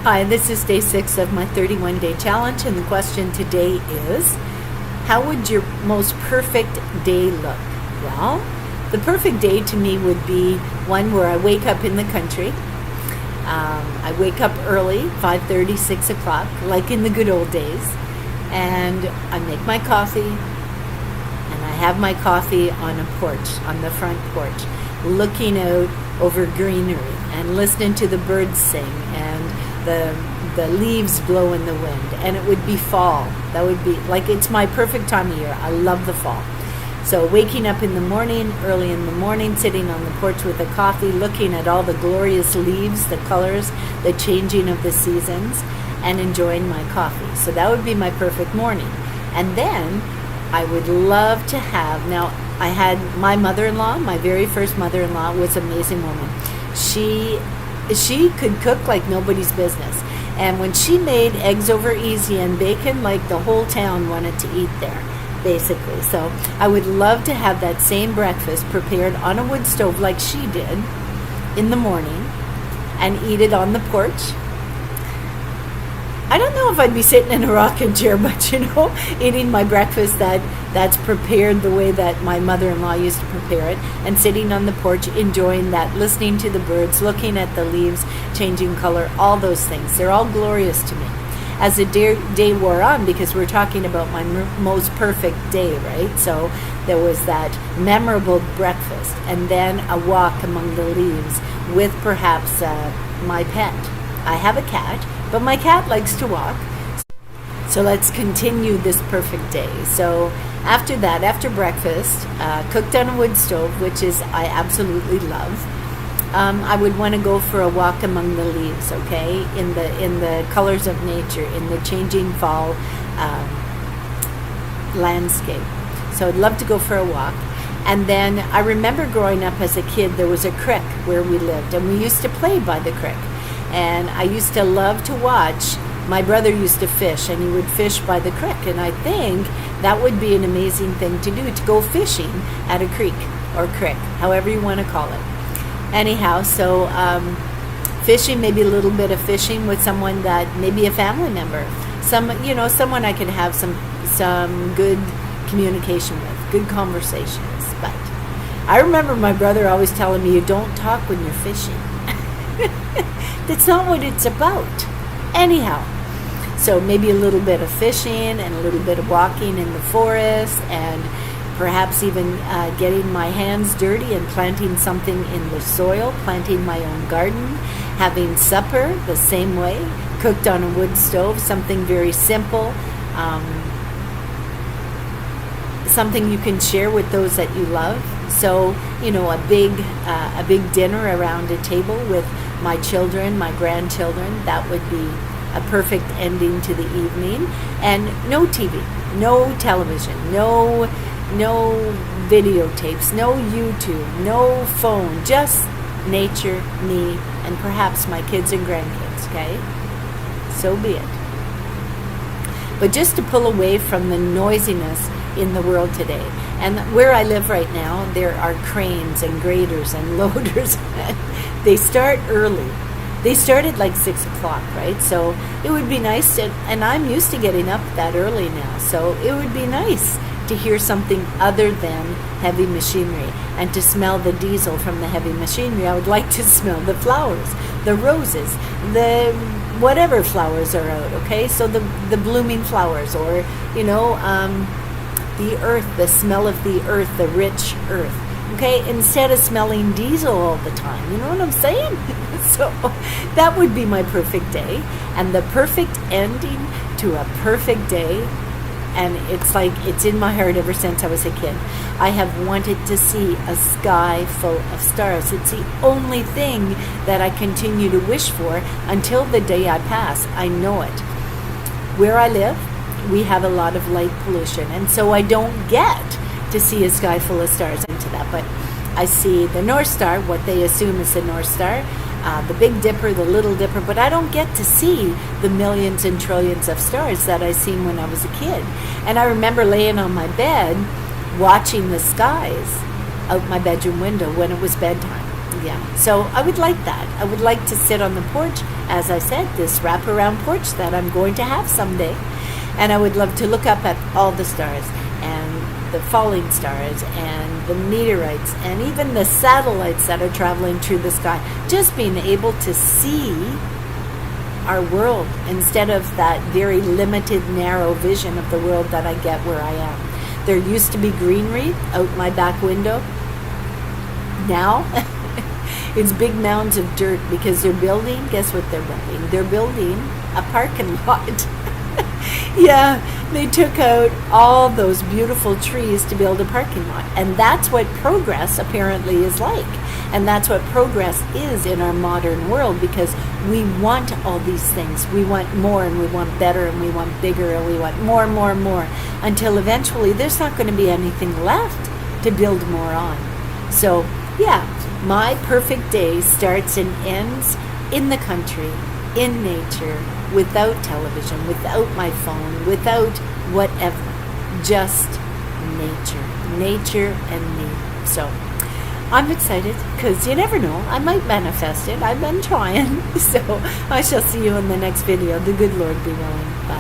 Hi, this is day 6 of my 31-day challenge, and the question today is, how would your most perfect day look? Well, the perfect day to me would be one where I wake up in the country. I wake up early, 5:30, 6 o'clock, like in the good old days, and I make my coffee, and I have my coffee on a porch, on the front porch, looking out over greenery and listening to the birds sing and the leaves blow in the wind, and it would be fall. That would be like, it's my perfect time of year. I love the fall. So waking up in the morning, early in the morning, sitting on the porch with a coffee, looking at all the glorious leaves, the colors, the changing of the seasons, and enjoying my coffee. So that would be my perfect morning. And then I would love to have, now I had my mother-in-law, my very first mother-in-law was an amazing woman. She could cook like nobody's business. And when she made eggs over easy and bacon, like the whole town wanted to eat there, basically. So I would love to have that same breakfast prepared on a wood stove like she did in the morning and eat it on the porch. I don't know if I'd be sitting in a rocking chair, but eating my breakfast that's prepared the way that my mother-in-law used to prepare it, and sitting on the porch enjoying that, listening to the birds, looking at the leaves changing color, all those things. They're all glorious to me. As the day wore on, because we're talking about my most perfect day, right? So there was that memorable breakfast, and then a walk among the leaves with perhaps my pet. I have a cat, but my cat likes to walk. So let's continue this perfect day. So after that, after breakfast, cooked on a wood stove, which is I absolutely love, I would want to go for a walk among the leaves, okay, in the colors of nature, in the changing fall landscape. So I'd love to go for a walk. And then I remember growing up as a kid, there was a creek where we lived, and we used to play by the creek. And I used to love to watch. My brother used to fish, and he would fish by the creek. And I think that would be an amazing thing to do, to go fishing at a creek or creek, however you want to call it. Anyhow, so fishing, maybe a little bit of fishing with someone that, maybe a family member, someone I could have some good communication with, good conversations. But I remember my brother always telling me, you don't talk when you're fishing. That's not what it's about. Anyhow, so maybe a little bit of fishing and a little bit of walking in the forest, and perhaps even getting my hands dirty and planting something in the soil, planting my own garden, having supper the same way, cooked on a wood stove, something very simple, something you can share with those that you love. So, a big dinner around a table with my children, my grandchildren, that would be a perfect ending to the evening. And no TV, no television, no videotapes, no YouTube, no phone, just nature, me, and perhaps my kids and grandkids, okay? So be it. But just to pull away from the noisiness in the world today. And where I live right now, there are cranes and graders and loaders. They start early. They start at like 6 o'clock, right? So it would be nice to, and I'm used to getting up that early now, so it would be nice to hear something other than heavy machinery and to smell the diesel from the heavy machinery. I would like to smell the flowers, the roses, the whatever flowers are out, okay? So the blooming flowers, or, the earth, the smell of the earth, the rich earth, okay? Instead of smelling diesel all the time, you know what I'm saying? So that would be my perfect day, and the perfect ending to a perfect day. And it's in my heart ever since I was a kid. I have wanted to see a sky full of stars. It's the only thing that I continue to wish for until the day I pass. I know it. Where I live, we have a lot of light pollution, and so I don't get to see a sky full of stars into that. But I see the North Star, what they assume is the North Star, the Big Dipper, the Little Dipper, but I don't get to see the millions and trillions of stars that I seen when I was a kid. And I remember laying on my bed watching the skies out my bedroom window when it was bedtime. Yeah. So I would like that. I would like to sit on the porch, as I said, this wraparound porch that I'm going to have someday. And I would love to look up at all the stars and the falling stars and the meteorites and even the satellites that are traveling through the sky. Just being able to see our world instead of that very limited, narrow vision of the world that I get where I am. There used to be greenery out my back window. Now, it's big mounds of dirt because they're building, guess what they're building? They're building a parking lot. Yeah, they took out all those beautiful trees to build a parking lot. And that's what progress apparently is like. And that's what progress is in our modern world, because we want all these things. We want more, and we want better, and we want bigger, and we want more and more and more, until eventually there's not going to be anything left to build more on. So, yeah, my perfect day starts and ends in the country, in nature, without television, without my phone, without whatever. Just nature and me. So I'm excited because you never know, I might manifest it. I've been trying. So I shall see you in the next video. The good Lord be willing. Bye.